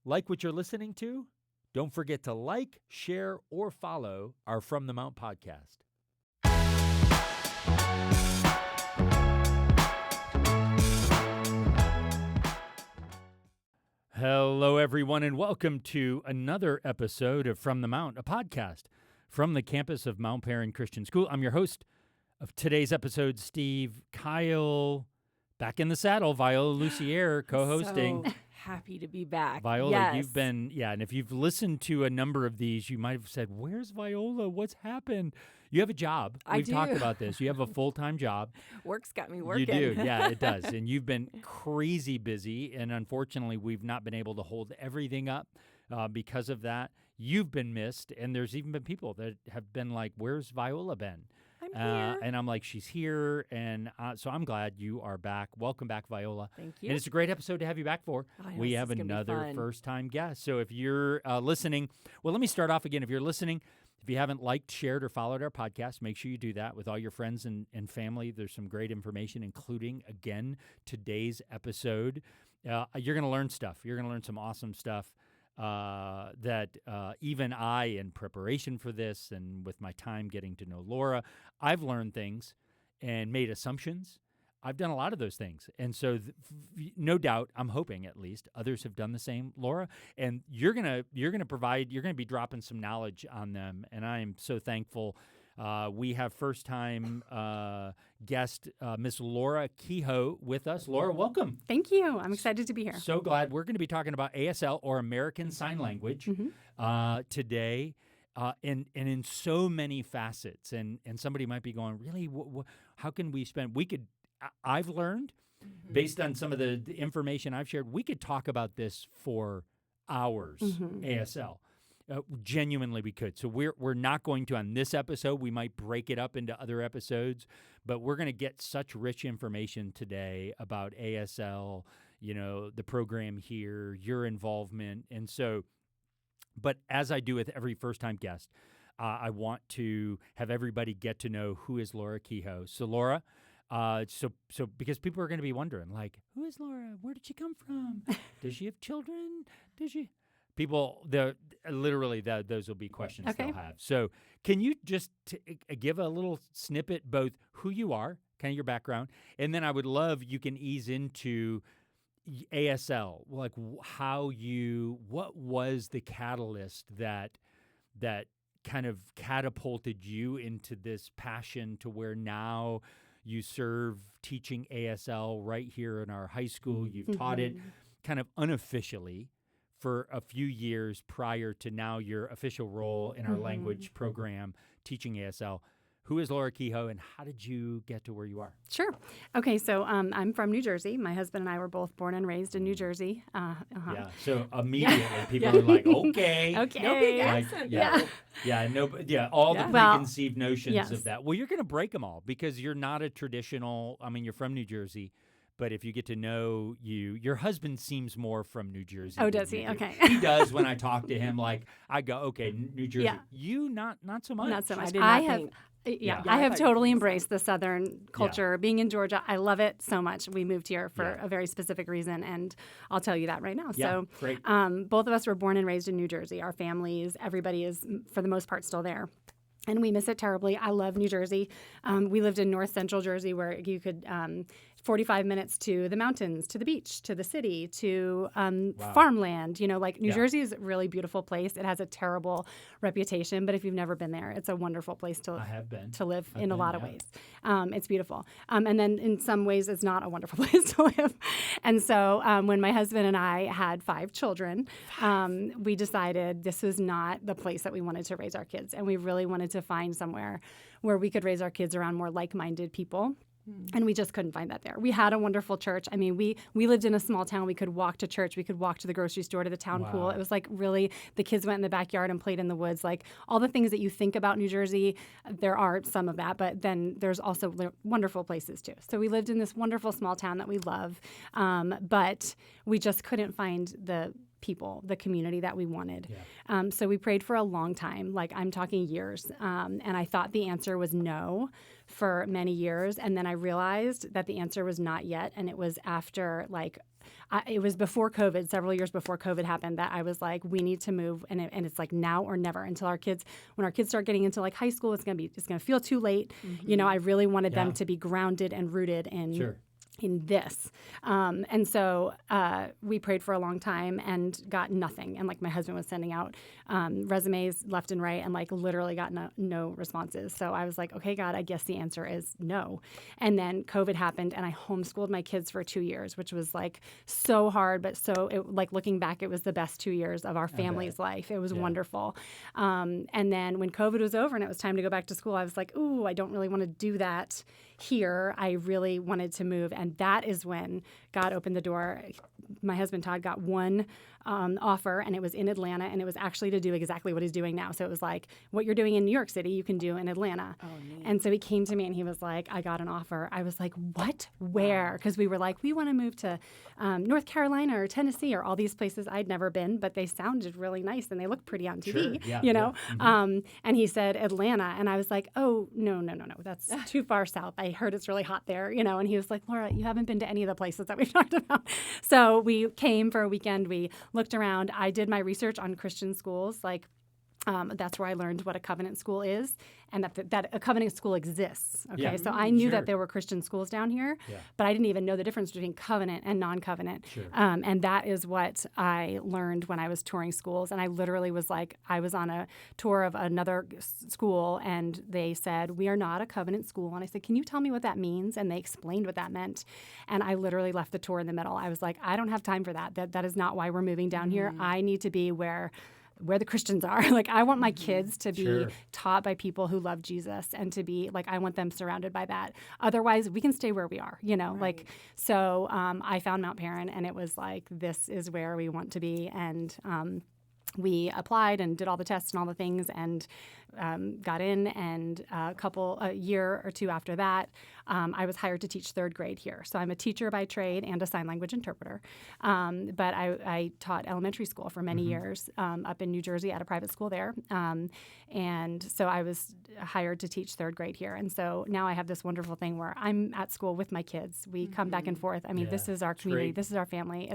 Like what you're listening to? Don't forget to like, share, or follow our From the Mount podcast. Hello, everyone, and welcome to another episode of From the Mount, a podcast from the campus of Mount Perrin Christian School. I'm your host of today's episode, Steve. Kyle, back in the saddle. Viola Lucier co-hosting. So happy to be back. Viola, yes. you've been, and if you've listened to a number of these, you might have said, where's Viola? What's happened? You have a job. We've talked about this. You have a full-time job. Work's got me working. You do, yeah, it does. And you've been crazy busy, and unfortunately, we've not been able to hold everything up because of that. You've been missed, and there's even been people that have been like, where's Viola been? I'm here. And I'm like, she's here, and so I'm glad you are back. Welcome back, Viola. Thank you. And it's a great episode to have you back for. We have another first-time guest. So if you're listening, well, let me start off again. If you're listening, if you haven't liked, shared, or followed our podcast, make sure you do that with all your friends and family. There's some great information, including, again, today's episode. You're going to learn stuff. You're going to learn some awesome stuff that even I, in preparation for this and with my time getting to know Laura, I've learned things and made assumptions. I've done a lot of those things. And so no doubt, I'm hoping at least, others have done the same, Laura. And you're going to be dropping some knowledge on them. And I am so thankful. We have first-time guest, Miss Laura Kehoe with us. Laura, welcome. Thank you. I'm excited to be here. So glad. We're going to be talking about ASL, or American Sign Language, today. And in so many facets. And somebody might be going, really, how can we spend, I've learned, based on some of the information I've shared, we could talk about this for hours, ASL. Genuinely, we could. So we're not going to on this episode. We might break it up into other episodes, but we're going to get such rich information today about ASL, the program here, your involvement. And so, but as I do with every first-time guest, I want to have everybody get to know who is Laura Kehoe. So Laura, so because people are going to be wondering, like, who is Laura? Where did she come from? Does she have children? Does she? People, those will be questions they'll have. So can you just give a little snippet, both who you are, kind of your background, and then I would love you can ease into ASL, like what was the catalyst that kind of catapulted you into this passion to where now you serve teaching ASL right here in our high school. You've taught it kind of unofficially for a few years prior to now your official role in our language program teaching ASL. Who is Laura Kehoe, and how did you get to where you are? Sure. Okay, so I'm from New Jersey. My husband and I were both born and raised in New Jersey. Yeah, so immediately people are like, okay. Okay. No big accent. All the preconceived notions of that. Well, you're going to break them all because you're not a traditional, you're from New Jersey. But if you get to know your husband seems more from New Jersey. Oh, does he? Okay. He does when I talk to him. Like, I go, okay, New Jersey. Yeah. You, not so much. Not so much. I I have totally embraced the Southern culture. Being in Georgia, I love it so much. We moved here for a very specific reason, and I'll tell you that right now. Yeah, so great. Both of us were born and raised in New Jersey. Our families, everybody is, for the most part, still there. And we miss it terribly. I love New Jersey. We lived in north central Jersey where you could 45 minutes to the mountains, to the beach, to the city, to farmland. New Jersey is a really beautiful place. It has a terrible reputation, but if you've never been there, it's a wonderful place to live in a lot of ways. It's beautiful. And then in some ways, it's not a wonderful place to live. And so when my husband and I had 5 children, we decided this was not the place that we wanted to raise our kids. And we really wanted to find somewhere where we could raise our kids around more like-minded people. And we just couldn't find that there. We had a wonderful church. I mean, we lived in a small town. We could walk to church. We could walk to the grocery store, to the town pool. It was like really, the kids went in the backyard and played in the woods. Like all the things that you think about New Jersey, there are some of that, but then there's also wonderful places too. So we lived in this wonderful small town that we love, but we just couldn't find the people, the community that we wanted. Yeah. So we prayed for a long time, like I'm talking years, and I thought the answer was no for many years. And then I realized that the answer was not yet. And it was after like it was before COVID, several years before COVID happened, that I was like, we need to move, and it's like now or never until when our kids start getting into like high school, it's gonna feel too late. I really wanted them to be grounded and rooted in. Sure. In this. And so we prayed for a long time and got nothing. And like my husband was sending out resumes left and right and like literally got no responses. So I was like, okay, God, I guess the answer is no. And then COVID happened and I homeschooled my kids for 2 years, which was like so hard, but like looking back, it was the best 2 years of our family's life. It was wonderful. And then when COVID was over and it was time to go back to school, I was like, ooh, I don't really want to do that here. I really wanted to move. And that is when God opened the door. My husband, Todd, got one offer, and it was in Atlanta, and it was actually to do exactly what he's doing now. So it was like, what you're doing in New York City, you can do in Atlanta. Oh, neat. And so he came to me, and he was like, I got an offer. I was like, what? Where? Because we were like, we want to move to North Carolina or Tennessee or all these places I'd never been, but they sounded really nice, and they looked pretty on TV, you know? And he said, Atlanta. And I was like, oh, no. That's too far south. I heard it's really hot there, you know? And he was like, Laura, you haven't been to any of the places that we've talked about. So we came for a weekend. We looked around. I did my research on Christian schools. Like, that's where I learned what a covenant school is and that a covenant school exists. Okay, Yeah. so I knew Sure. that there were Christian schools down here, but I didn't even know the difference between covenant and non-covenant. Sure. And that is what I learned when I was touring schools. And I literally was like, I was on a tour of another school, and they said, we are not a covenant school. And I said, can you tell me what that means? And they explained what that meant. And I literally left the tour in the middle. I was like, I don't have time for that. That is not why we're moving down here. I need to be where the Christians are. Like, I want my kids to be taught by people who love Jesus, and to be like, I want them surrounded by that. Otherwise, we can stay where we are, you know? Like, so I found Mount Perrin, and it was like, this is where we want to be. And we applied and did all the tests and all the things, and got in. And a year or two after that, I was hired to teach third grade here. So I'm a teacher by trade and a sign language interpreter. But I taught elementary school for many years up in New Jersey at a private school there. And so I was hired to teach third grade here. And so now I have this wonderful thing where I'm at school with my kids. We come back and forth. I mean, this is our community. great. This is our family.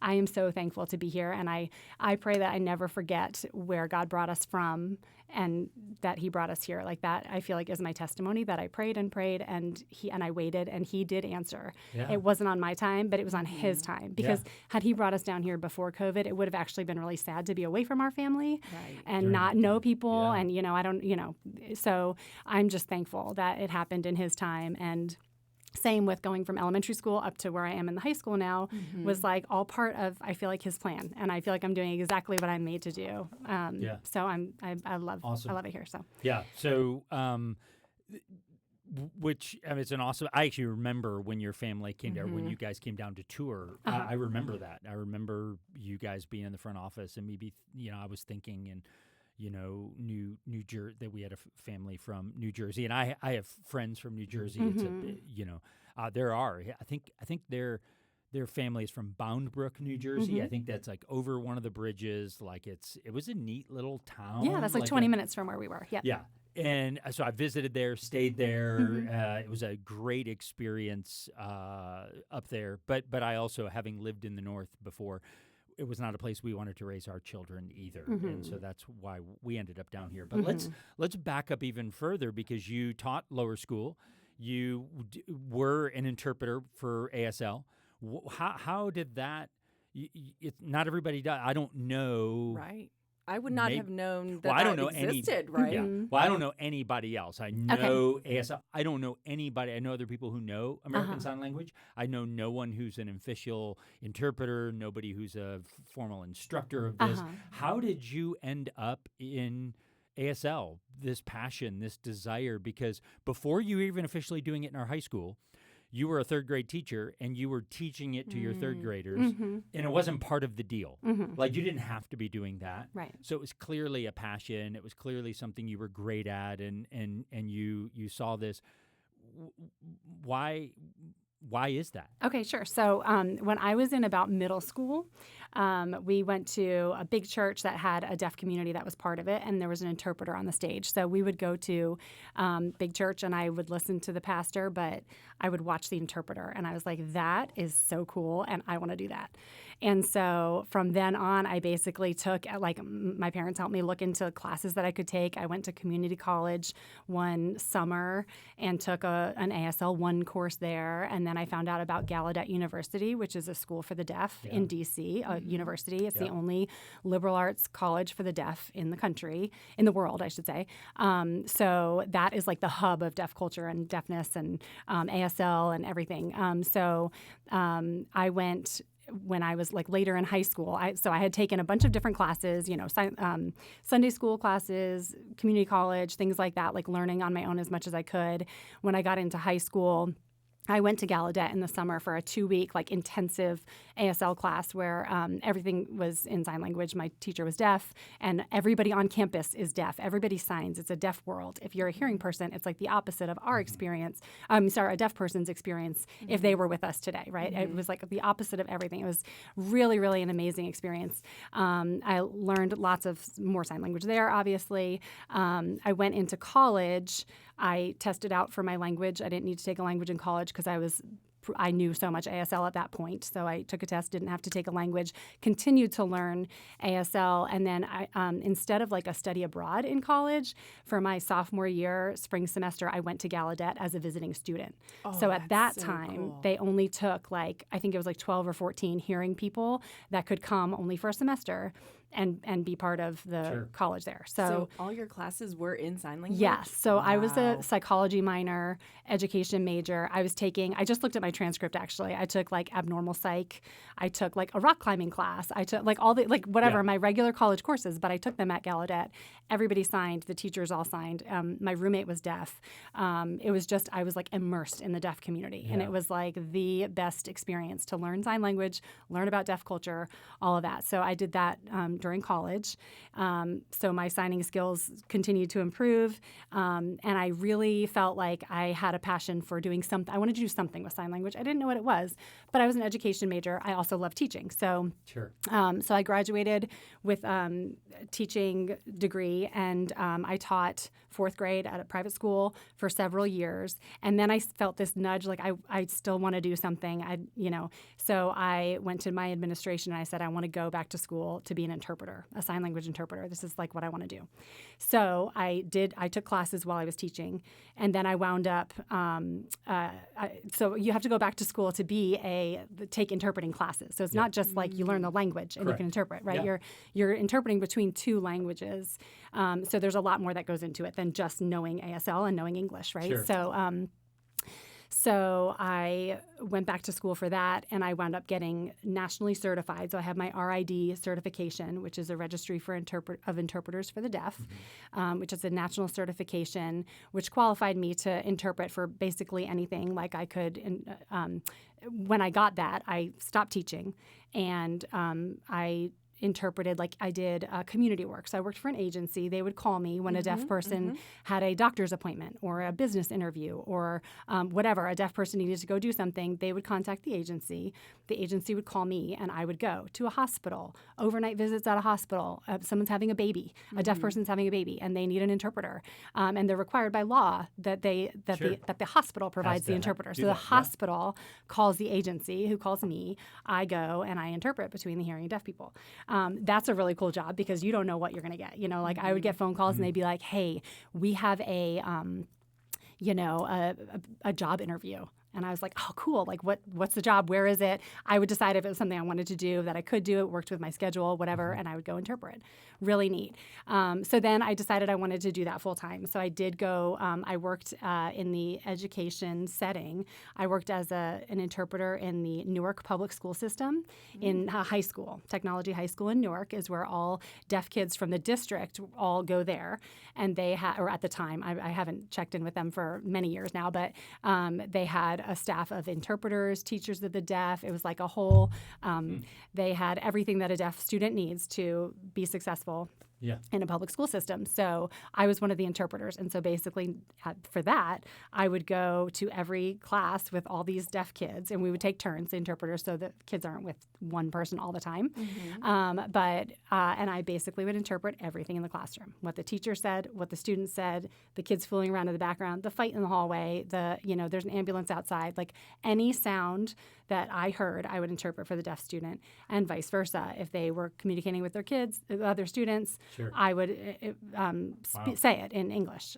I am so thankful to be here. And I pray that I never forget where God brought us from, and that he brought us here. Like, that, I feel like, is my testimony, that I prayed and I waited, and he did answer. It wasn't on my time, but it was on his time. Because had he brought us down here before COVID, it would have actually been really sad to be away from our family and not know people. And, you know, so I'm just thankful that it happened in his time. And same with going from elementary school up to where I am in the high school now, was like all part of, I feel like, his plan. And I feel like I'm doing exactly what I'm made to do. So I love it here. So So which, I mean, it's an awesome. I actually remember when your family came down, when you guys came down to tour. I remember that. I remember you guys being in the front office, and maybe, you know, I was thinking, and you know, New Jersey, that we had a family from New Jersey, and I have friends from New Jersey. It's you know, there are. I think their family is from Boundbrook, New Jersey. I think that's like over one of the bridges. Like, it was a neat little town. Yeah, that's like 20 minutes from where we were. Yeah. And so I visited there, stayed there. It was a great experience up there. But I also, having lived in the North before, it was not a place we wanted to raise our children either. And so that's why we ended up down here. But let's back up even further, because you taught lower school. You were an interpreter for ASL. How did that? Not everybody does. I don't know. Right. I would not have known that I don't know existed, any, right? Yeah. Well, I don't know anybody else. I know ASL. I don't know anybody. I know other people who know American Sign Language. I know no one who's an official interpreter, nobody who's a formal instructor of this. How did you end up in ASL, this passion, this desire? Because before you were even officially doing it in our high school, you were a third grade teacher, and you were teaching it to your third graders, and it wasn't part of the deal. Like, you didn't have to be doing that. Right. So it was clearly a passion. It was clearly something you were great at, and you saw this. Why why is that? Okay, sure. So when I was in about middle school, we went to a big church that had a deaf community that was part of it, and there was an interpreter on the stage. So we would go to big church, and I would listen to the pastor, but I would watch the interpreter. And I was like, that is so cool, and I want to do that. And so from then on, I basically took, like, my parents helped me look into classes that I could take. I went to community college one summer and took an ASL 1 course there. And then I found out about Gallaudet University, which is a school for the deaf in D.C., a university. It's the only liberal arts college for the deaf in the country, in the world, I should say. So that is like the hub of deaf culture and deafness and ASL and everything. I went when I was like later in high school. So I had taken a bunch of different classes, Sunday school classes, community college, things like that, like learning on my own as much as I could. When I got into high school, I went to Gallaudet in the summer for a 2-week like intensive ASL class where everything was in sign language. My teacher was deaf, and everybody on campus is deaf. Everybody signs. It's a deaf world. If you're a hearing person, it's like the opposite of our experience. A deaf person's experience if they were with us today, right? It was like the opposite of everything. It was really, really an amazing experience. I learned lots of more sign language there, obviously. I went into college. I tested out for my language. I didn't need to take a language in college because I knew so much ASL at that point. So I took a test, didn't have to take a language, continued to learn ASL. And then I, instead of like a study abroad in college, for my sophomore year, spring semester, I went to Gallaudet as a visiting student. So at that time, they only took I think it was like 12 or 14 hearing people that could come only for a semester and be part of the college there. So all your classes were in sign language? Yes. So I was a psychology minor, education major. I just looked at my transcript actually. I took like abnormal psych. I took like a rock climbing class. I took like all the my regular college courses, but I took them at Gallaudet. Everybody signed. The teachers all signed. My roommate was deaf. It was just, I was like immersed in the deaf community. And it was like the best experience to learn sign language, learn about deaf culture, all of that. So I did that during college. So my signing skills continued to improve. And I really felt like I had a passion for doing something. I wanted to do something with sign language. I didn't know what it was, but I was an education major. I also love teaching. So so I graduated with a teaching degree, and I taught 4th grade at a private school for several years. And then I felt this nudge, like I still want to do something. So I went to my administration and I said, I want to go back to school to be an interpreter, a sign language interpreter. This is like what I want to do. So I took classes while I was teaching, and then I wound up, so you have to go back to school to take interpreting classes. So it's not just like you learn the language and you can interpret, right? Yeah. You're interpreting between 2 languages. So there's a lot more that goes into it than just knowing ASL and knowing English, right? Sure. So I went back to school for that, and I wound up getting nationally certified. So I have my RID certification, which is a registry for interpreters for the deaf, which is a national certification, which qualified me to interpret for basically anything. Like I could, when I got that, I stopped teaching, and I interpreted, like I did community work. So I worked for an agency. They would call me when a deaf person had a doctor's appointment or a business interview or whatever. A deaf person needed to go do something. They would contact the agency. The agency would call me, and I would go to a hospital, overnight visits at a hospital. Someone's having a baby. A deaf person's having a baby, and they need an interpreter. And they're required by law that the hospital provides the interpreter. So the hospital calls the agency, who calls me. I go and I interpret between the hearing and deaf people. That's a really cool job because you don't know what you're going to get. I would get phone calls and they'd be like, hey, we have a job interview. And I was like, oh, cool. Like, what's the job? Where is it? I would decide if it was something I wanted to do, that I could do. It worked with my schedule, whatever, and I would go interpret. Really neat. So then I decided I wanted to do that full time. So I did go. I worked in the education setting. I worked as an interpreter in the Newark public school system in high school. Technology High School in Newark is where all deaf kids from the district all go there. And they had, or at the time, I haven't checked in with them for many years now, but they had a staff of interpreters, teachers of the deaf. It was like a whole, they had everything that a deaf student needs to be successful in a public school system. So I was one of the interpreters. And so basically for that, I would go to every class with all these deaf kids, and we would take turns, the interpreters, so that kids aren't with one person all the time. And I basically would interpret everything in the classroom, what the teacher said, what the students said, the kids fooling around in the background, the fight in the hallway, there's an ambulance outside, like any sound that I heard, I would interpret for the deaf student, and vice versa. If they were communicating with their kids, other students, I would say it in English.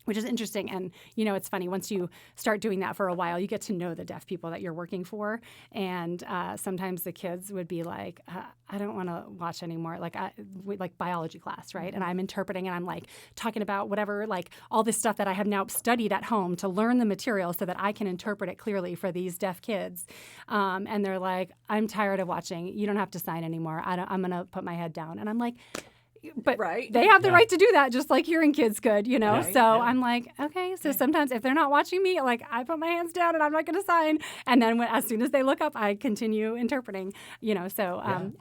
Which is interesting. And, it's funny. Once you start doing that for a while, you get to know the deaf people that you're working for. And sometimes the kids would be like, I don't want to watch anymore. Like biology class, right? And I'm interpreting and I'm like talking about whatever, like all this stuff that I have now studied at home to learn the material so that I can interpret it clearly for these deaf kids. And they're like, I'm tired of watching. You don't have to sign anymore. I'm going to put my head down. And I'm like, but they have the right to do that, just like hearing kids could, I'm like, okay. So sometimes if they're not watching me, like I put my hands down and I'm not going to sign. And then as soon as they look up, I continue interpreting,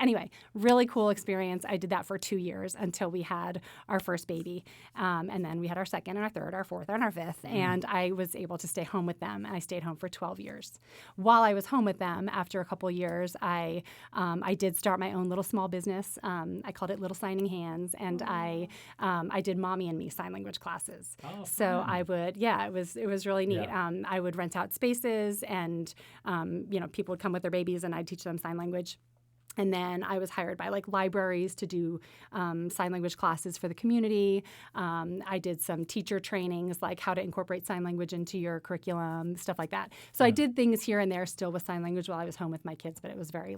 Anyway, really cool experience. I did that for 2 years until we had our first baby. And then we had our second and our third, our fourth and our fifth. And I was able to stay home with them. And I stayed home for 12 years. While I was home with them, after a couple of years, I did start my own little small business. I called it Little Signing Hands. And I did Mommy and Me sign language classes. So I would, it was really neat. I would rent out spaces, and people would come with their babies, and I'd teach them sign language. And then I was hired by libraries to do sign language classes for the community. I did some teacher trainings, like how to incorporate sign language into your curriculum, stuff like that. So I did things here and there still with sign language while I was home with my kids, but it was very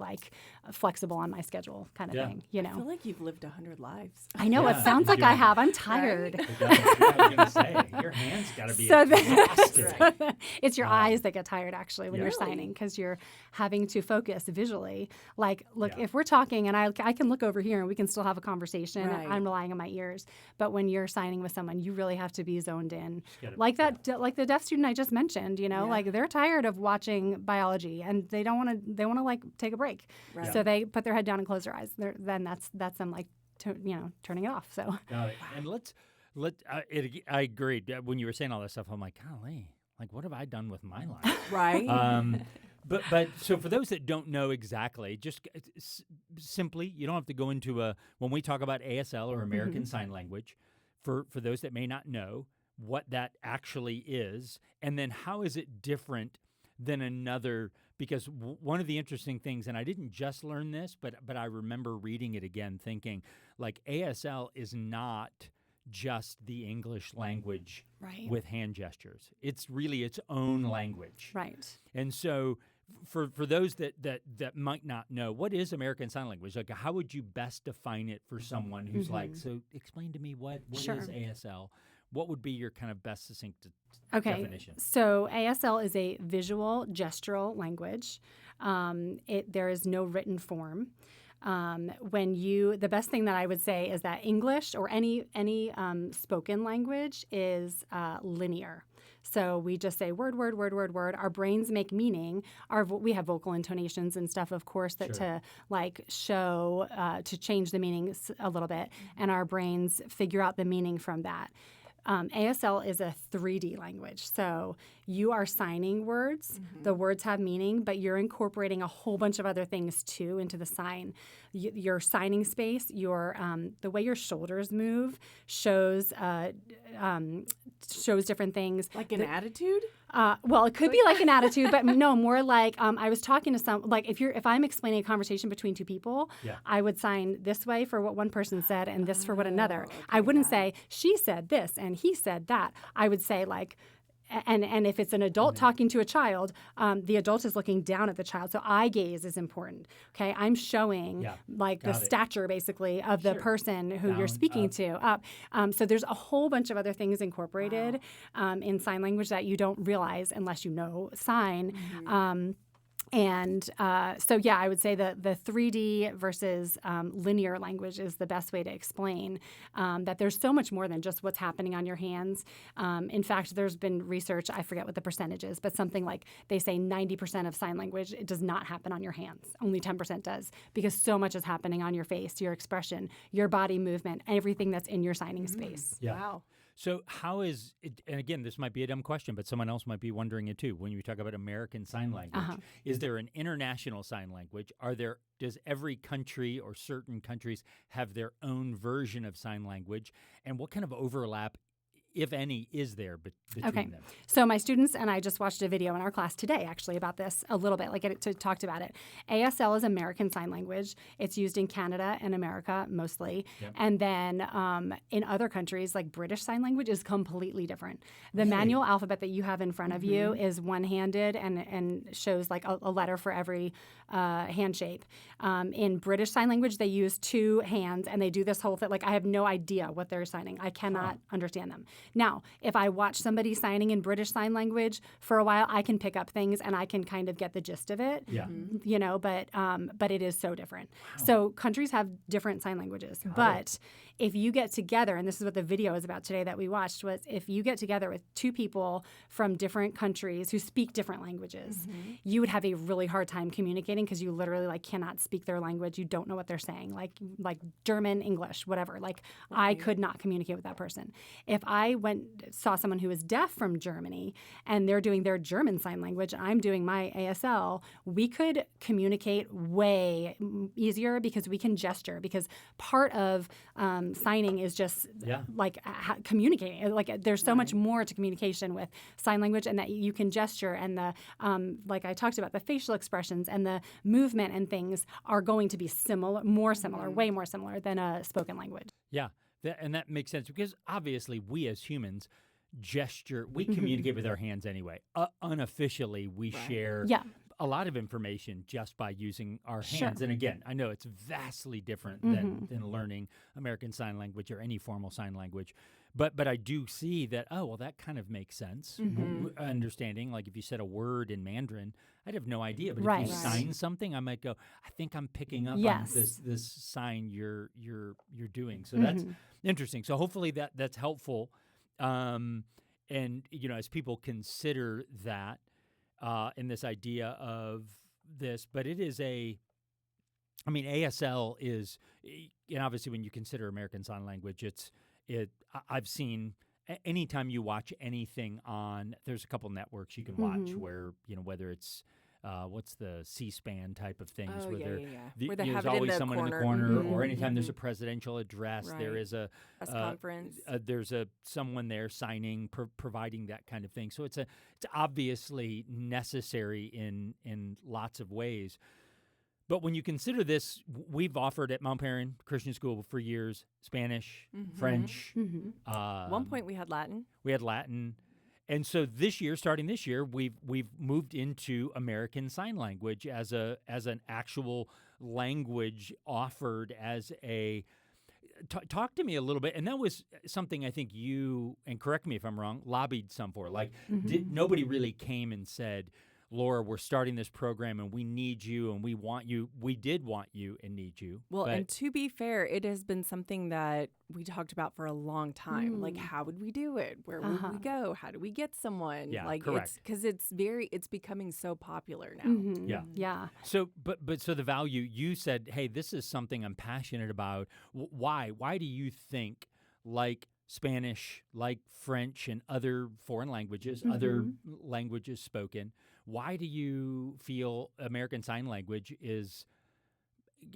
flexible on my schedule kind of thing. I feel like you've lived 100 lives. I know. It sounds like I have. I'm tired. Right? I was going to say, your hands got to be exhausted. It's your eyes that get tired, actually, when you're signing, because you're having to focus visually. Look, if we're talking and I can look over here and we can still have a conversation, and I'm relying on my ears. But when you're signing with someone, you really have to be zoned in. Like the deaf student I just mentioned, like they're tired of watching biology and they want to take a break. Right. So they put their head down and close their eyes. Then that's them turning it off. So got it. And I agree. When you were saying all that stuff, I'm like, golly, what have I done with my life? Right. But so for those that don't know exactly, just simply, you don't have to go into when we talk about ASL or American Sign Language, for those that may not know what that actually is, and then how is it different than another, because one of the interesting things, and I didn't just learn this, but I remember reading it again thinking, ASL is not just the English language with hand gestures. It's really its own language. Right. And so for those that might not know, what is American Sign Language? How would you best define it for someone who's so explain to me what is ASL? What would be your kind of best succinct definition? So ASL is a visual gestural language. There is no written form. The best thing that I would say is that English or any spoken language is linear. So we just say word, word, word, word, word. Our brains make meaning. We have vocal intonations and stuff, of course, that to show, to change the meaning a little bit, and our brains figure out the meaning from that. ASL is a 3D language. So you are signing words. The words have meaning, but you're incorporating a whole bunch of other things too into the sign. Your signing space, the way your shoulders move shows different things. Like an attitude? Well, it could be like an attitude, but no, more like I was talking to if I'm explaining a conversation between two people, I would sign this way for what one person said and this for what another. Okay, I wouldn't say she said this and he said that. I would say and if it's an adult talking to a child, the adult is looking down at the child. So eye gaze is important. Okay, I'm showing the stature basically of the person who you're speaking to up. So there's a whole bunch of other things incorporated in sign language that you don't realize unless you know sign. And so, yeah, I would say that the 3D versus linear language is the best way to explain that there's so much more than just what's happening on your hands. In fact, there's been research, I forget what the percentage is, but something like they say 90% of sign language, it does not happen on your hands. Only 10% does, because so much is happening on your face, your expression, your body movement, everything that's in your signing space. Yeah. Wow. So how is it, and again, this might be a dumb question, but someone else might be wondering it too. When you talk about American Sign Language, is there an international sign language? Does every country or certain countries have their own version of sign language? And what kind of overlap, if any, is there between them? So my students and I just watched a video in our class today, actually, about this a little bit, talked about it. ASL is American Sign Language. It's used in Canada and America mostly. Yep. And then in other countries, like British Sign Language is completely different. The manual alphabet that you have in front of you is one-handed and shows like a letter for every hand shape. In British Sign Language, they use two hands, and they do this whole thing. Like, I have no idea what they're signing. I cannot understand them. Now, if I watch somebody signing in British Sign Language for a while, I can pick up things and I can kind of get the gist of it. Yeah. You know, but it is so different. Wow. So countries have different sign languages. But if you get together, and this is what the video is about today that we watched, was if you get together with two people from different countries who speak different languages, you would have a really hard time communicating because you literally like cannot speak their language. You don't know what they're saying, like German, English, whatever. Like I could not communicate with that person. If I saw someone who is deaf from Germany and they're doing their German sign language, I'm doing my ASL, we could communicate way easier because we can gesture, because part of signing is just communicating. Like there's so much more to communication with sign language, and that you can gesture, and the like I talked about, the facial expressions and the movement and things are going to be similar, way more similar than a spoken language. Yeah, and that makes sense, because obviously we as humans gesture, we communicate with our hands anyway. Unofficially, we share a lot of information just by using our hands. And again, I know it's vastly different than learning American Sign Language or any formal sign language. But I do see that, that kind of makes sense. Understanding, like if you said a word in Mandarin, I'd have no idea. But if you sign something, I might go, I think I'm picking up on this sign you're doing. So that's interesting. So hopefully that's helpful. And, you know, as people consider that, in this idea of this, but it is ASL is, and obviously when you consider American Sign Language, I've seen anytime you watch anything there's a couple networks you can watch where, you know, whether it's, what's the C-SPAN type of things where there's always someone in the corner, or anytime there's a presidential address, there is a press conference. There's someone there signing, providing that kind of thing. So it's obviously necessary in lots of ways. But when you consider this, we've offered at Mount Perrin Christian School for years Spanish, French. At one point we had Latin. And so starting this year, we've moved into American Sign Language as an actual language offered as a. Talk to me a little bit, and that was something I think you, and correct me if I'm wrong, lobbied some for. Like, nobody really came and said, Laura, we're starting this program and we need you and we want you. We did want you and need you. Well, and to be fair, it has been something that we talked about for a long time. Like, how would we do it? Where would we go? How do we get someone? Yeah, like, correct. Because it's becoming so popular now. Yeah. So, so the value, you said, hey, this is something I'm passionate about. Why? Why do you think, like Spanish, like French and other foreign languages, other languages spoken, why do you feel American Sign Language is,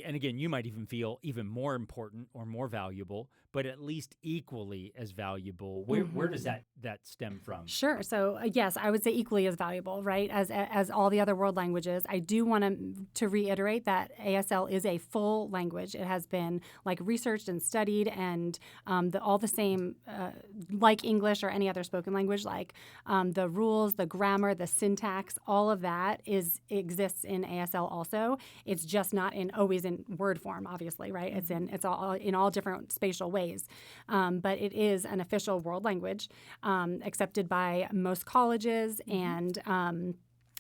and again, you might even feel even more important or more valuable, but at least equally as valuable? Where does that stem from? Sure. So yes, I would say equally as valuable, right, as all the other world languages. I do want to reiterate that ASL is a full language. It has been like researched and studied, and all the same, like English or any other spoken language, like the rules, the grammar, the syntax, all of that exists in ASL also. It's just not always in word form, obviously, right? It's all in all different spatial ways. But it is an official world language accepted by most colleges, and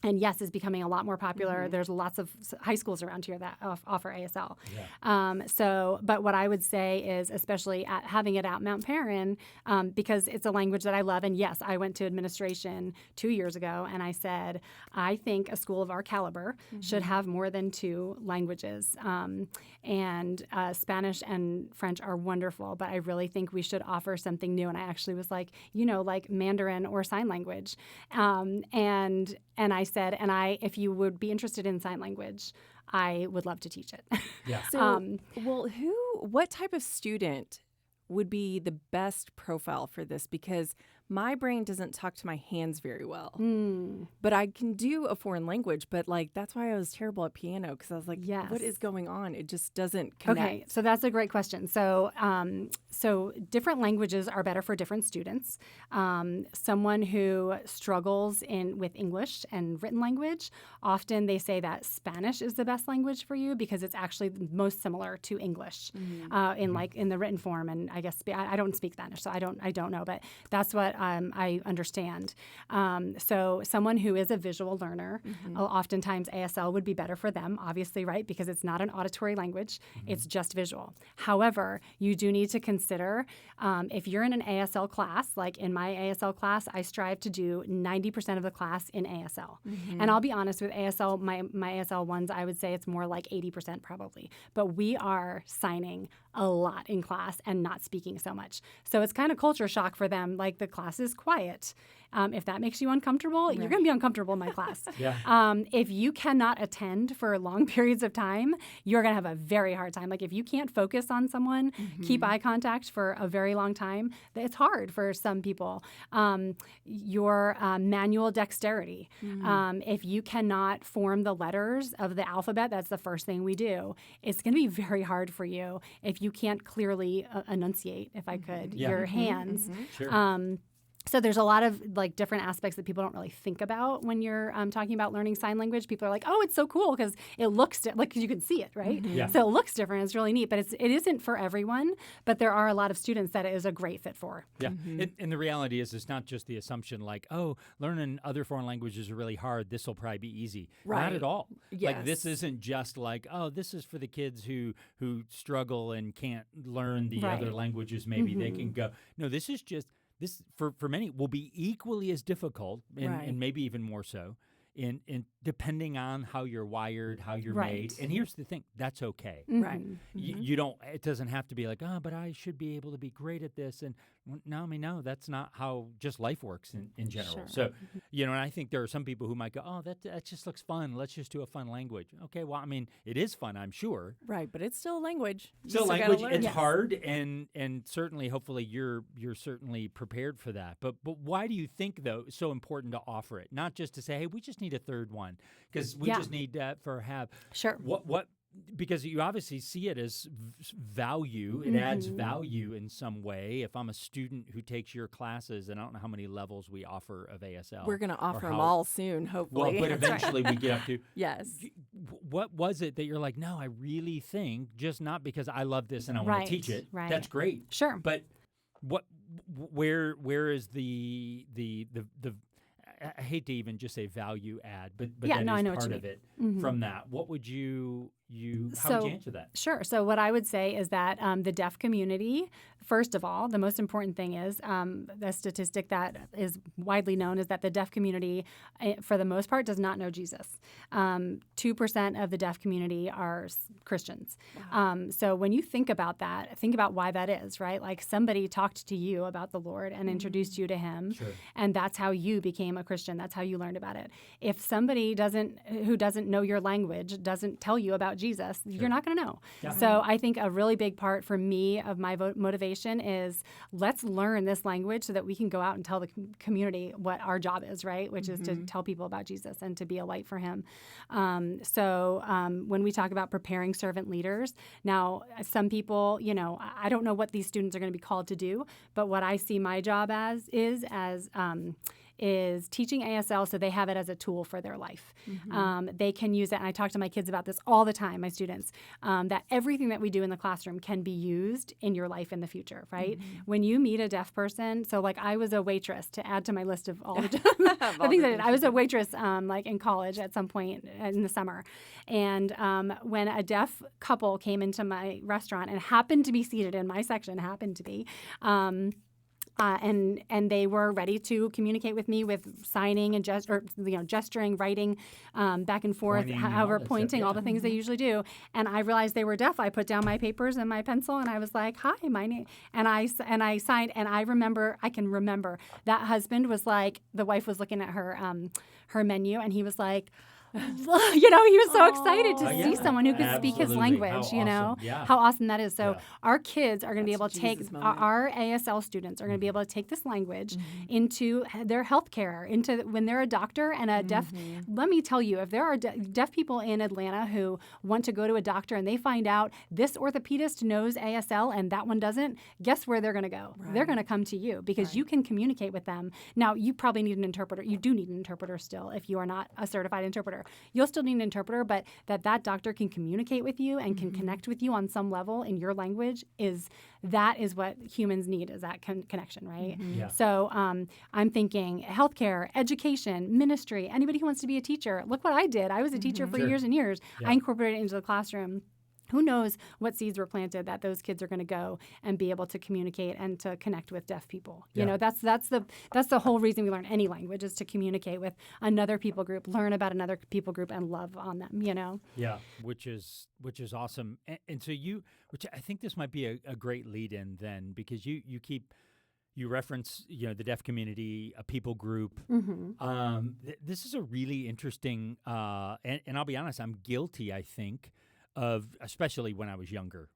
And yes, is becoming a lot more popular. There's lots of high schools around here that offer ASL. But what I would say is, especially having it at Mount Perrin, because it's a language that I love. And yes, I went to administration 2 years ago, and I said, I think a school of our caliber should have more than 2 languages. And Spanish and French are wonderful, but I really think we should offer something new. And I actually was like, like Mandarin or sign language. And I said, if you would be interested in sign language, I would love to teach it. Yeah. So, what type of student would be the best profile for this? Because my brain doesn't talk to my hands very well, but I can do a foreign language. But that's why I was terrible at piano, because I was like, what is going on? It just doesn't connect. Okay, so that's a great question. So, different languages are better for different students. Someone who struggles with English and written language, often they say that Spanish is the best language for you because it's actually most similar to English in the written form. And I guess I don't speak Spanish, so I don't know, but that's what I understand. So someone who is a visual learner, oftentimes ASL would be better for them, obviously, right? Because it's not an auditory language, it's just visual. However, you do need to consider if you're in an ASL class, like in my ASL class, I strive to do 90% of the class in ASL. And I'll be honest with ASL, my ASL ones, I would say it's more like 80% probably. But we are signing a lot in class and not speaking so much. So it's kind of culture shock for them, like the class is quiet. If that makes you uncomfortable, you're going to be uncomfortable in my class. If you cannot attend for long periods of time, you're going to have a very hard time. Like if you can't focus on someone, keep eye contact for a very long time, it's hard for some people. Your manual dexterity. If you cannot form the letters of the alphabet, that's the first thing we do. It's going to be very hard for you if you can't clearly enunciate, if I could, your hands. So there's a lot of different aspects that people don't really think about when you're talking about learning sign language. People are like, "Oh, it's so cool because it looks like you can see it, right? So it looks different. It's really neat, but it isn't for everyone. But there are a lot of students that it is a great fit for. And the reality is, it's not just the assumption like, "Oh, learning other foreign languages are really hard. This will probably be easy." Not at all. Like this isn't just like, "Oh, this is for the kids who struggle and can't learn the other languages. Maybe they can go." No, this is just. This, for many, will be equally as difficult, and maybe even more so, in depending on how you're wired, how you're made. And here's the thing, that's okay. You don't, it doesn't have to be like, "Oh, but I should be able to be great at this." And no, that's not how just life works in general. So, and I think there are some people who might go, "Oh, that just looks fun. Let's just do a fun language." Okay, well, I mean, it is fun, I'm sure. Right, but it's still a language. Still language. It's hard, and certainly, hopefully, you're certainly prepared for that. But why do you think though it's so important to offer it? Not just to say, "Hey, we just need a third one," because we just need that Sure. What? Because you obviously see it as value. It adds value in some way. If I'm a student who takes your classes, and I don't know how many levels we offer of ASL. We're going to offer them all soon, hopefully. Well, but eventually we get up to. Yes. What was it that you're like, "No, I really think, just not because I love this and I want to teach it." That's great. Sure. But where is the I hate to even just say value add, but that is part of it. From that, what would how would you answer that? Sure. So what I would say is that the deaf community, first of all, the most important thing is the statistic that is widely known is that the deaf community, for the most part, does not know Jesus. 2% of the deaf community are Christians. Wow. So when you think about that, think about why that is, right? Like somebody talked to you about the Lord and introduced you to Him, and that's how you became a Christian. That's how you learned about it. If somebody who doesn't know your language doesn't tell you about Jesus, you're not going to know. So I think a really big part for me of my motivation is let's learn this language so that we can go out and tell the community what our job is, right? Which is to tell people about Jesus and to be a light for Him. So when we talk about preparing servant leaders, now some people, I don't know what these students are going to be called to do, but what I see my job as is teaching ASL so they have it as a tool for their life. They can use it, and I talk to my kids about this all the time, my students, that everything that we do in the classroom can be used in your life in the future, right? When you meet a deaf person, so like I was a waitress, to add to my list of all the things I did. I was a waitress like in college at some point in the summer. And when a deaf couple came into my restaurant and happened to be seated in my section, and they were ready to communicate with me with signing and gesturing, writing back and forth, pointing, all the things they usually do. And I realized they were deaf. I put down my papers and my pencil, and I was like, "Hi, my name," and I signed. And I can remember that husband was like, the wife was looking at her menu, and he was like, he was so excited to see someone who could speak his language. How awesome that is. So our kids are going to be able to take, our ASL students are going to be able to take this language into their healthcare, into when they're a doctor and a deaf. Let me tell you, if there are deaf people in Atlanta who want to go to a doctor and they find out this orthopedist knows ASL and that one doesn't, guess where they're going to go? Right. They're going to come to you because you can communicate with them. Now, you probably need an interpreter. You do need an interpreter still if you are not a certified interpreter. You'll still need an interpreter, but that doctor can communicate with you and can connect with you on some level in your language is what humans need, is that connection, right? So I'm thinking healthcare, education, ministry, anybody who wants to be a teacher. Look what I did. I was a teacher for years and years. I incorporated it into the classroom. Who knows what seeds were planted that those kids are going to go and be able to communicate and to connect with deaf people. You know, that's the whole reason we learn any language, is to communicate with another people group, learn about another people group, and love on them. Yeah, which is awesome. And so which I think this might be a great lead in then, because you reference the deaf community, a people group. This is a really interesting and I'll be honest, I'm guilty, I think, of, especially when I was younger,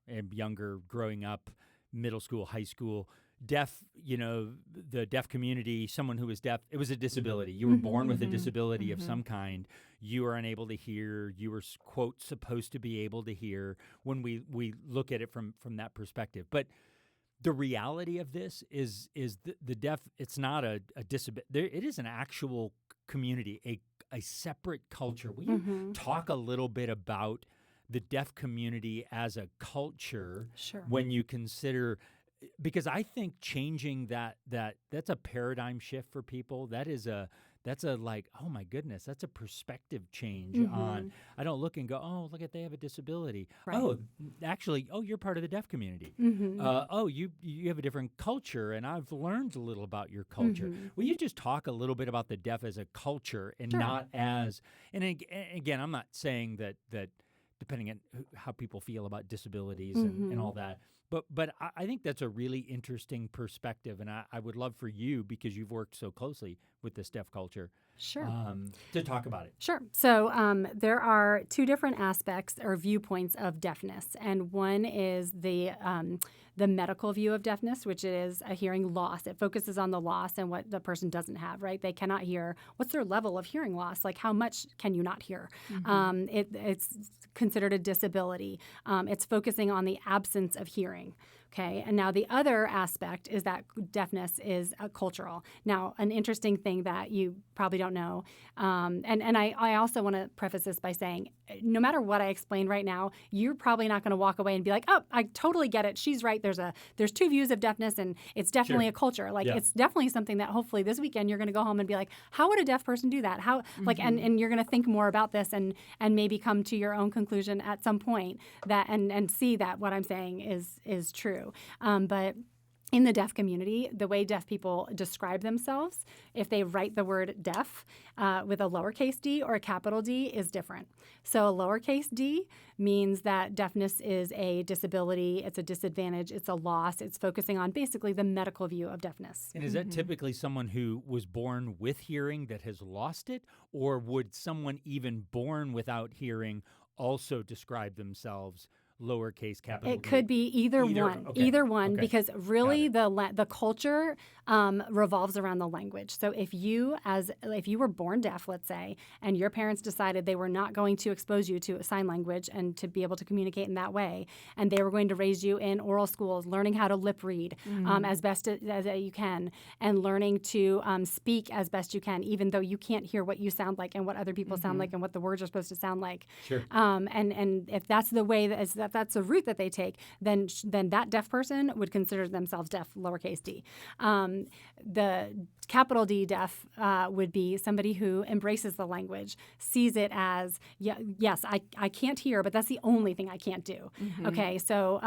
growing up, middle school, high school, deaf, the deaf community, someone who was deaf, it was a disability. You were born with a disability of some kind. You are unable to hear. You were, quote, supposed to be able to hear when we look at it from that perspective. But the reality of this is the deaf, it's not a disability. It is an actual community, a separate culture. Will you talk a little bit about the deaf community as a culture when you consider, because I think changing that's a paradigm shift for people. That's a like, oh my goodness, that's a perspective change on, I don't look and go, oh, look at, they have a disability. Right. Oh, actually, you're part of the deaf community. You have a different culture, and I've learned a little about your culture. Will you just talk a little bit about the deaf as a culture and not as, and again, I'm not saying that depending on how people feel about disabilities and all that. But I think that's a really interesting perspective, and I would love for you, because you've worked so closely with this deaf culture, to talk about it. Sure. So there are two different aspects or viewpoints of deafness, and one is the medical view of deafness, which is a hearing loss. It focuses on the loss and what the person doesn't have, right? They cannot hear. What's their level of hearing loss? Like, how much can you not hear? It's considered a disability. It's focusing on the absence of hearing. Okay, and now the other aspect is that deafness is cultural. Now, an interesting thing that you probably don't know, and I also want to preface this by saying, no matter what I explain right now, you're probably not going to walk away and be like, oh, I totally get it. She's right. There's two views of deafness, and it's definitely a culture. Like, it's definitely something that hopefully this weekend you're going to go home and be like, how would a deaf person do that? How and you're going to think more about this and maybe come to your own conclusion at some point that and see that what I'm saying is true. But in the deaf community, the way deaf people describe themselves, if they write the word deaf with a lowercase d or a capital D, is different. So a lowercase d means that deafness is a disability, it's a disadvantage, it's a loss. It's focusing on basically the medical view of deafness. And is that typically someone who was born with hearing that has lost it? Or would someone even born without hearing also describe themselves lowercase, capital It D? could be either one, Okay. either one, Okay. because really the culture revolves around the language. So if you were born deaf, let's say, and your parents decided they were not going to expose you to sign language and to be able to communicate in that way, and they were going to raise you in oral schools, learning how to lip read as best as you can, and learning to speak as best you can, even though you can't hear what you sound like and what other people sound like and what the words are supposed to sound like. Sure. And if that's the way that's the route that they take, then that deaf person would consider themselves deaf, lowercase d. The capital D deaf would be somebody who embraces the language, sees it as, yes, I can't hear, but that's the only thing I can't do. Okay, so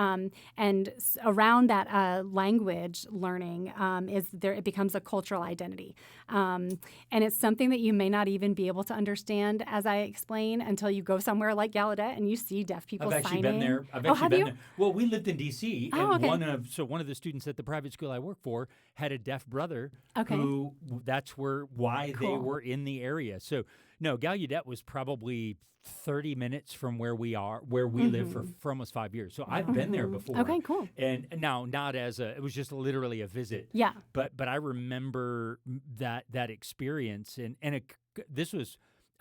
around that language learning it becomes a cultural identity. And it's something that you may not even be able to understand as I explain until you go somewhere like Gallaudet and you see deaf people signing. I've actually been there. Have you? There. Well, we lived in D.C. and okay. one of the students at the private school I work for had a deaf brother who that's why they were in the area. So no, Gallaudet was probably 30 minutes from where we live for almost 5 years. So I've been there before. Okay, cool. And now not it was just literally a visit. Yeah. But I remember that experience and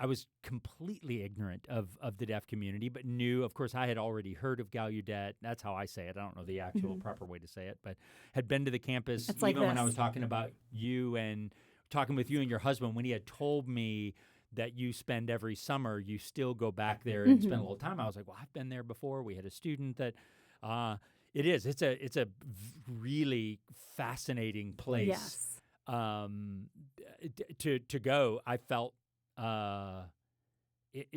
I was completely ignorant of the deaf community, but knew, of course, I had already heard of Gallaudet. That's how I say it. I don't know the actual proper way to say it, but had been to the campus It's even like when I this. was talking about you and talking with you and your husband when he had told me that you spend every summer, you still go back there and spend a little time. I was like, well, I've been there before. We had a student that it's a really fascinating place. Yes. To go. I felt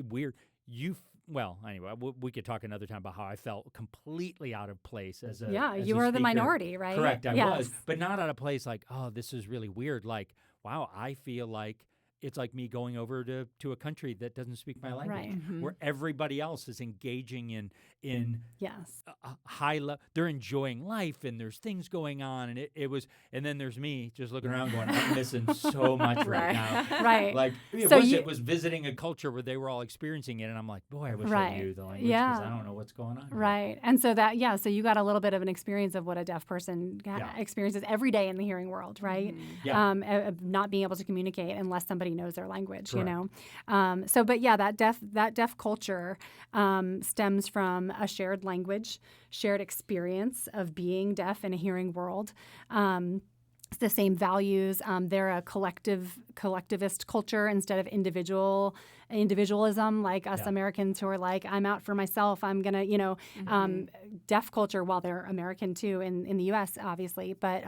weird. Anyway, we could talk another time about how I felt completely out of place as a you were the speaker. minority, right? Correct, I Yes. was, but not out of place like, oh, this is really weird. Like, wow, I feel like it's like me going over to a country that doesn't speak my language, Right. where everybody else is engaging in Yes. a high level. They're enjoying life, and there's things going on, and it was. And then there's me just looking around, going, I'm missing so much right now. Right. Like it was visiting a culture where they were all experiencing it, and I'm like, boy, I wish I knew the language because I don't know what's going on. Right. And so so you got a little bit of an experience of what a deaf person experiences every day in the hearing world, right? Of not being able to communicate unless somebody knows their language, Correct. you know. That deaf culture stems from a shared language, shared experience of being deaf in a hearing world. It's the same values. They're a collectivist culture instead of individualism, like us Americans who are like, I'm out for myself. I'm gonna, deaf culture, while they're American too in the U.S. obviously, but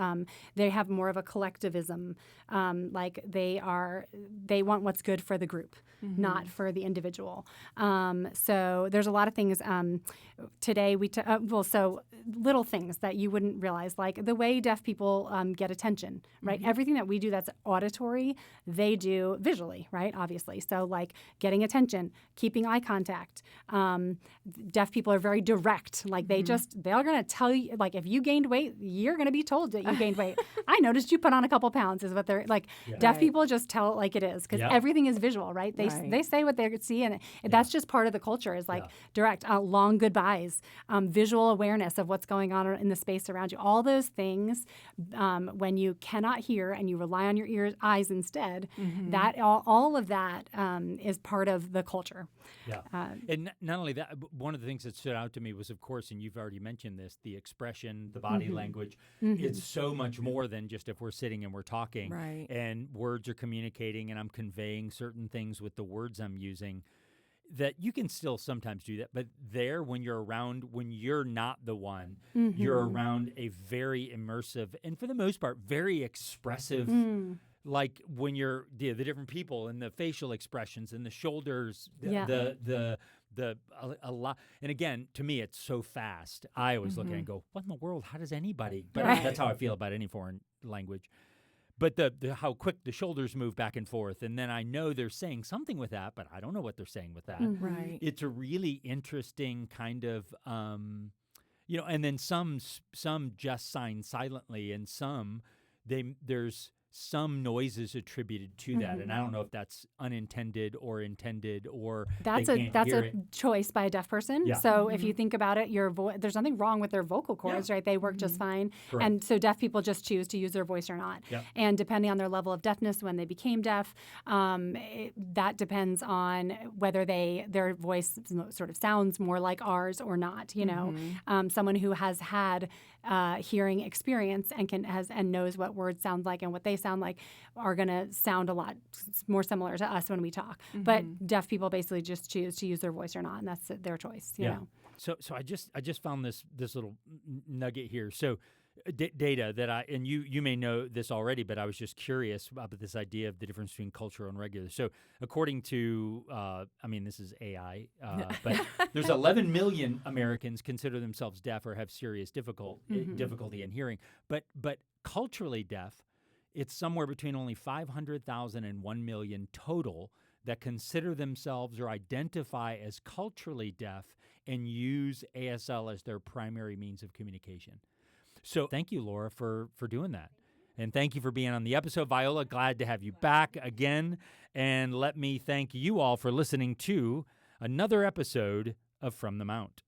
they have more of a collectivism. Like they want what's good for the group, not for the individual. So there's a lot of things today. So little things that you wouldn't realize, like the way deaf people get attention, right? Everything that we do that's auditory, they do visually, right? Obviously. So like getting attention, keeping eye contact. Deaf people are very direct. Like they're going to tell you, like if you gained weight, you're going to be told that you gained weight. I noticed you put on a couple pounds is what they're like. Yeah. Deaf people just tell it like it is because everything is visual, right? They say what they see, and that's just part of the culture is like direct, long goodbyes, visual awareness of what's going on in the space around you. All those things, when you cannot hear and you rely on your eyes instead, that all of that is part of the culture. Yeah. And not only that, one of the things that stood out to me was, of course, and you've already mentioned this, the expression, the body language. It's so much more than just if we're sitting and we're talking. Right. And words are communicating and I'm conveying certain things with the words I'm using. That you can still sometimes do that, but when you're not the one, you're around a very immersive and for the most part, very expressive, like when you're the different people and the facial expressions and the shoulders, a lot. And again, to me, it's so fast. I always look at it and go, what in the world? How does anybody? But that's how I feel about any foreign language. But the how quick the shoulders move back and forth, and then I know they're saying something with that, but I don't know what they're saying with that. Right. It's a really interesting kind of, and then some just sign silently, and some there's some noises attributed to that, and I don't know if that's unintended or intended or That's they can't a hear it. choice by a deaf person. Yeah. So if you think about it, there's nothing wrong with their vocal cords, right? They work just fine. Correct. And so deaf people just choose to use their voice or not. Yeah. And depending on their level of deafness when they became deaf, that depends on whether their voice sort of sounds more like ours or not. You know, someone who has had hearing experience and knows what words sound like and what they sound like are going to sound a lot more similar to us when we talk. But deaf people basically just choose to use their voice or not, and that's their choice. You know. So I just found this little nugget here. So data that you may know this already, but I was just curious about this idea of the difference between cultural and regular. So according to, this is AI, but there's 11 million Americans consider themselves deaf or have serious difficulty in hearing. But culturally deaf, it's somewhere between only 500,000 and 1 million total that consider themselves or identify as culturally deaf and use ASL as their primary means of communication. So thank you, Laura, for doing that. And thank you for being on the episode. Viola, glad to have you back again. And let me thank you all for listening to another episode of From the Mount.